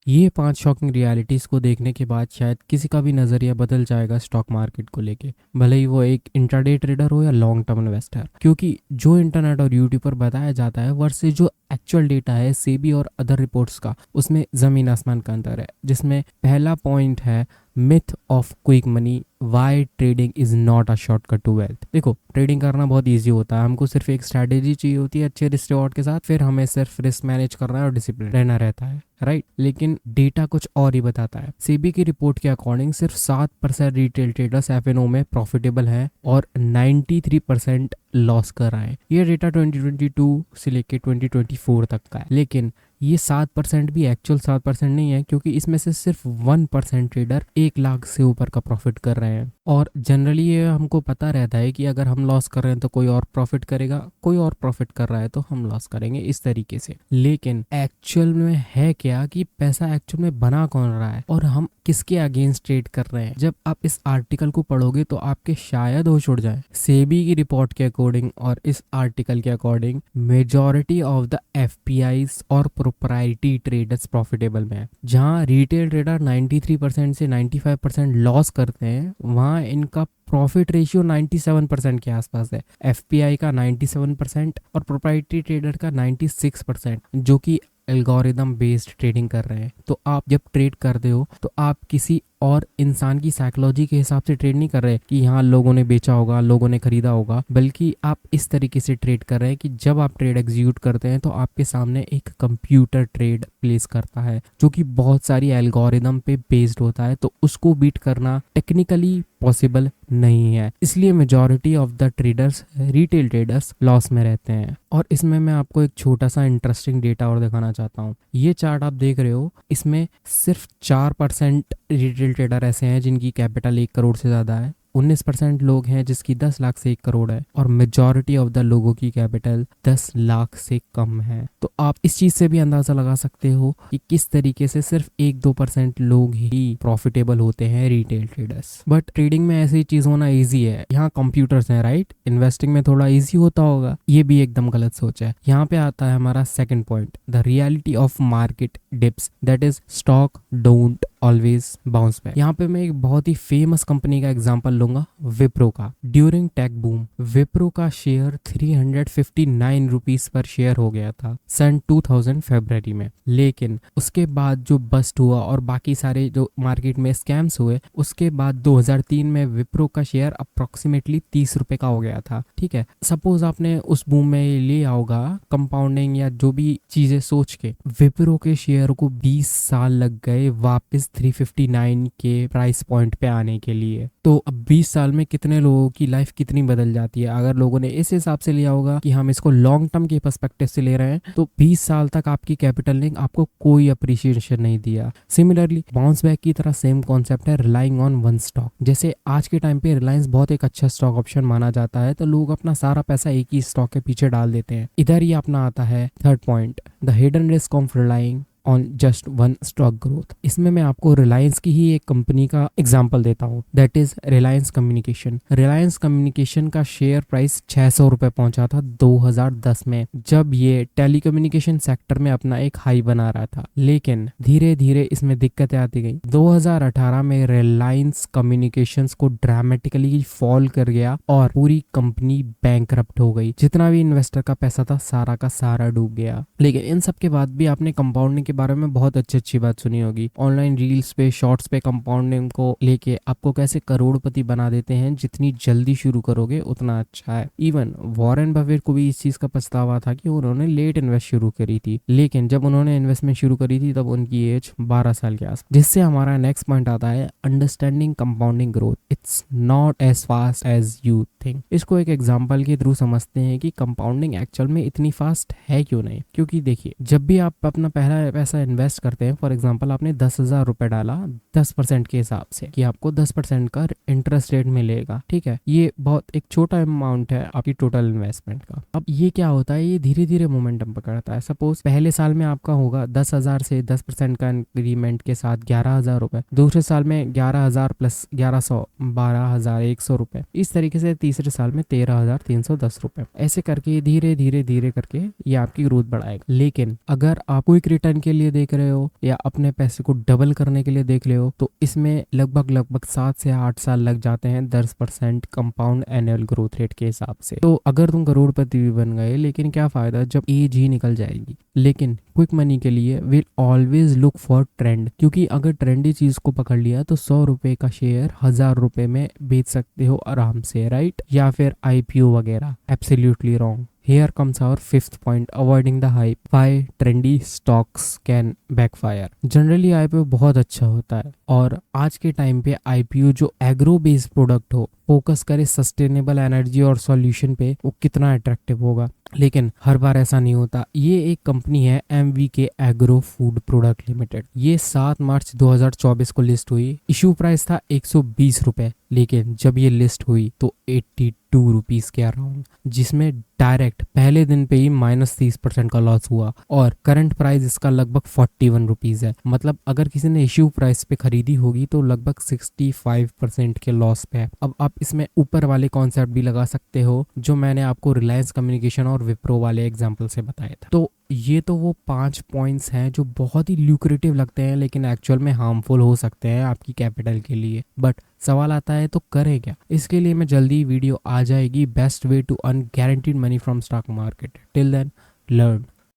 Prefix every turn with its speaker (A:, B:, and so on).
A: ये 5 shocking realities को देखने के बाद शायद किसी का भी नज़रिया बदल जाएगा स्टॉक मार्केट को लेके, भले ही वो एक इंट्राडे ट्रेडर हो या लॉन्ग टर्म इन्वेस्टर। क्योंकि जो इंटरनेट और यूट्यूब पर बताया जाता है वर्सेस जो एक्चुअल डेटा है सेबी और अदर रिपोर्ट्स का, उसमें ज़मीन आसमान का अंतर है। जिसमें पहला पॉइंट है myth of quick money, why trading is not a shortcut to wealth. देखो, ट्रेडिंग करना बहुत इजी होता है, हमको सिर्फ एक स्ट्रैटेजी चाहिए होती है अच्छे रिस्क रिवॉर्ड के साथ, फिर हमें सिर्फ रिस्क मैनेज करना है और डिसिप्लिन रहना रहता है, राइट। लेकिन डेटा कुछ और ही बताता है। सेबी की रिपोर्ट के अकॉर्डिंग सिर्फ 7% रिटेल ट्रेडर्स एफएनओ में प्रॉफिटेबल हैं और 93% लॉस कर रहे हैं। ये डेटा 2022 से लेके 2024 तक का है। लेकिन ये 7% भी एक्चुअल 7% नहीं है, क्योंकि इसमें से सिर्फ 1% ट्रेडर 1 लाख से ऊपर का प्रॉफिट कर रहे हैं। और जनरली ये हमको पता रहता है कि अगर हम लॉस कर रहे हैं तो कोई और प्रॉफिट करेगा, कोई और प्रॉफिट कर रहा है तो हम लॉस करेंगे, इस तरीके से। लेकिन एक्चुअल में है क्या कि पैसा एक्चुअल में बना कौन रहा है और हम किसके अगेंस्ट ट्रेड कर रहे हैं। जब आप इस आर्टिकल को पढ़ोगे तो आपके शायद होश उड़ जाए। सेबी की रिपोर्ट के अकॉर्डिंग और इस आर्टिकल के अकॉर्डिंग मेजॉरिटी ऑफ द एफपीआईज और प्रोप्राइटरी ट्रेडर्स प्रॉफिटेबल में है। जहां रिटेल ट्रेडर 93% से 95% लॉस करते हैं, वहां इनका प्रॉफिट रेशियो 97% के आसपास है। एफपीआई का 97% और प्रोप्राइटरी ट्रेडर का 96%, जो कि एल्गोरिदम बेस्ड ट्रेडिंग कर रहे हैं। तो आप जब ट्रेड करते हो तो आप किसी और इंसान की साइकोलॉजी के हिसाब से ट्रेड नहीं कर रहे कि यहाँ लोगों ने बेचा होगा, लोगों ने खरीदा होगा, बल्कि आप इस तरीके से ट्रेड कर रहे हैं कि जब आप ट्रेड एग्जीक्यूट करते हैं तो आपके सामने एक कंप्यूटर ट्रेड प्लेस करता है जो कि बहुत सारी एल्गोरिदम पे बेस्ड होता है। तो उसको बीट करना टेक्निकली पॉसिबल नहीं है, इसलिए majority of the traders, retail traders, loss में रहते हैं। और इसमें मैं आपको एक छोटा सा इंटरेस्टिंग डेटा और दिखाना चाहता हूँ। ये चार्ट आप देख रहे हो, इसमें सिर्फ 4% रिटेल ट्रेडर ऐसे हैं जिनकी कैपिटल 1 करोड़ से ज्यादा है। 19% लोग हैं जिसकी 10 लाख से 1 करोड़ है और मेजॉरिटी ऑफ द लोगों की कैपिटल 10 लाख से कम है। तो आप इस चीज से भी अंदाजा लगा सकते हो कि किस तरीके से सिर्फ 1-2% लोग ही प्रॉफिटेबल होते हैं, रिटेल ट्रेडर्स। बट ट्रेडिंग में ऐसी चीज होना इजी है, यहाँ कंप्यूटर्स हैं, राइट। इन्वेस्टिंग में थोड़ा इजी होता होगा, ये भी एकदम गलत सोच है। यहाँ पे आता है हमारा second point, the reality of market dips, that is stock don't always bounce back. यहाँ पे मैं एक बहुत ही फेमस कंपनी का एग्जांपल लूंगा, विप्रो का। ड्यूरिंग टेक बूम विप्रो का शेयर 359 रुपीज पर शेयर हो गया था सन 2000 फरवरी में। लेकिन उसके बाद जो बस्ट हुआ और बाकी सारे जो मार्केट में स्कैम्स हुए, उसके बाद 2003 में विप्रो का शेयर अप्रोक्सीमेटली 30 रुपए का हो गया था। ठीक है, सपोज आपने उस बूम में लिया होगा कंपाउंडिंग या जो भी चीजें सोच के, विप्रो के शेयर को 20 साल लग गए वापस 359 के प्राइस पॉइंट पे आने के लिए। तो अब 20 साल में कितने लोगों की लाइफ कितनी बदल जाती है। अगर लोगों ने इस हिसाब से लिया होगा कि हम इसको लॉन्ग टर्म के पर्सपेक्टिव से ले रहे हैं, तो 20 साल तक आपकी कैपिटल ने आपको कोई अप्रिशिएशन नहीं दिया। सिमिलरली बाउंस बैक की तरह सेम कॉन्सेप्ट है, रिलाइंग ऑन वन स्टॉक। जैसे आज के टाइम पे रिलायंस बहुत एक अच्छा स्टॉक ऑप्शन माना जाता है, तो लोग अपना सारा पैसा एक ही स्टॉक के पीछे डाल देते हैं। इधर ही अपना आता है third point, the hidden risk of relying on just one stock growth. इसमें मैं आपको रिलायंस की ही एक कंपनी का एग्जांपल देता हूँ, that is Reliance communication. Reliance communication का शेयर प्राइस 600 रुपए पहुंचा था 2010 में, जब ये टेलीकम्युनिकेशन सेक्टर में अपना एक हाई बना रहा था। लेकिन धीरे धीरे इसमें दिक्कतें आती गई। 2018 में रिलायंस कम्युनिकेशंस को ड्रामेटिकली फॉल कर गया और पूरी कंपनी बैंकरप्ट हो गई। जितना भी इन्वेस्टर का पैसा था सारा का सारा डूब गया। लेकिन इन सब के बाद भी आपने कंपाउंडिंग के बारे में बहुत अच्छी बात सुनी होगी। ऑनलाइन रील्स पे, शॉर्ट्स पे कंपाउंडिंग को लेके आपको कैसे करोड़पति बना देते हैं। जितनी जल्दी शुरू करोगे उतना अच्छा है। इवन वॉरेन बफेट को भी इस चीज का पछतावा था कि उन्होंने लेट इन्वेस्ट शुरू करी थी, लेकिन जब उन्होंने इन्वेस्टमेंट शुरू करी थी तब उनकी एज 12 साल के आस। जिससे हमारा नेक्स्ट पॉइंट आता है, understanding compounding growth, it's not as fast as you think. इसको एक एग्जाम्पल के थ्रू समझते हैं कि कंपाउंडिंग एक्चुअल में इतनी फास्ट है क्यों नहीं। क्योंकि देखिए, जब भी आप अपना पहला पैसा इन्वेस्ट करते हैं, फॉर एग्जांपल आपने 10,000 रुपए डाला 10% के हिसाब से कि आपको 10% का इंटरेस्ट रेट मिलेगा। ठीक है, ये बहुत एक छोटा अमाउंट है आपकी टोटल इन्वेस्टमेंट का। अब ये क्या होता है, ये धीरे धीरे मोमेंटम पकड़ता है। सपोज पहले साल में आपका होगा 10,000 से 10% का इंक्रीमेंट के साथ 11,000 रुपए, दूसरे साल में 11,000 प्लस 1100 12,100 रुपए, इस तरीके से तीसरे साल में 13,310 रुपए। ऐसे करके धीरे धीरे करके ये आपकी ग्रोथ बढ़ाएगा। लेकिन अगर आप क्विक रिटर्न के लिए देख रहे हो या अपने पैसे को डबल करने के लिए देख रहे हो तो इसमें लगभग 7 से 8 साल लग जाते हैं 10% कंपाउंड एनुअल ग्रोथ रेट के हिसाब से। तो अगर तुम करोड़पति भी बन गए लेकिन क्या फायदा जब एज ही निकल जाएगी। लेकिन क्विक मनी के लिए will always look for trend, क्योंकि अगर ट्रेंडी चीज को पकड़ लिया तो 100 रुपए का शेयर 1000 रुपए में बेच सकते हो आराम से, राइट? या फिर आईपीओ वगैरह। Absolutely wrong. Here comes our fifth point, avoiding the hype. Why trendy stocks can backfire. Generally IPO बहुत अच्छा होता है और आज के टाइम पे आईपीओ जो एग्रो बेस्ड प्रोडक्ट हो, फोकस करे सस्टेनेबल एनर्जी और सॉल्यूशन पे, वो कितना अट्रैक्टिव होगा। लेकिन हर बार ऐसा नहीं होता। ये एक कंपनी है MVK agro food product limited. ये 7 मार्च 2024 को लिस्ट हुई। इशू प्राइस था 120 रुपए, लेकिन जब ये लिस्ट हुई तो 82 रुपीज के अराउंड, जिसमें डायरेक्ट पहले दिन पे ही -30% का लॉस हुआ और करंट प्राइस इसका लगभग 41 रुपीज है। मतलब अगर किसी ने इश्यू प्राइस पे खरीदी होगी तो लगभग 65% के लॉस पे है। अब आप इसमें ऊपर वाले कॉन्सेप्ट भी लगा सकते हो जो मैंने आपको रिलायंस कम्युनिकेशन और विप्रो वाले एग्जाम्पल से बताया था। तो ये तो वो 5 पॉइंट्स हैं जो बहुत ही ल्यूक्रेटिव लगते हैं लेकिन एक्चुअल में हार्मफुल हो सकते हैं आपकी कैपिटल के लिए। बट सवाल आता है तो करें क्या? इसके लिए मैं जल्दी वीडियो आ जाएगी, best way to earn guaranteed money from stock market. Till then learn.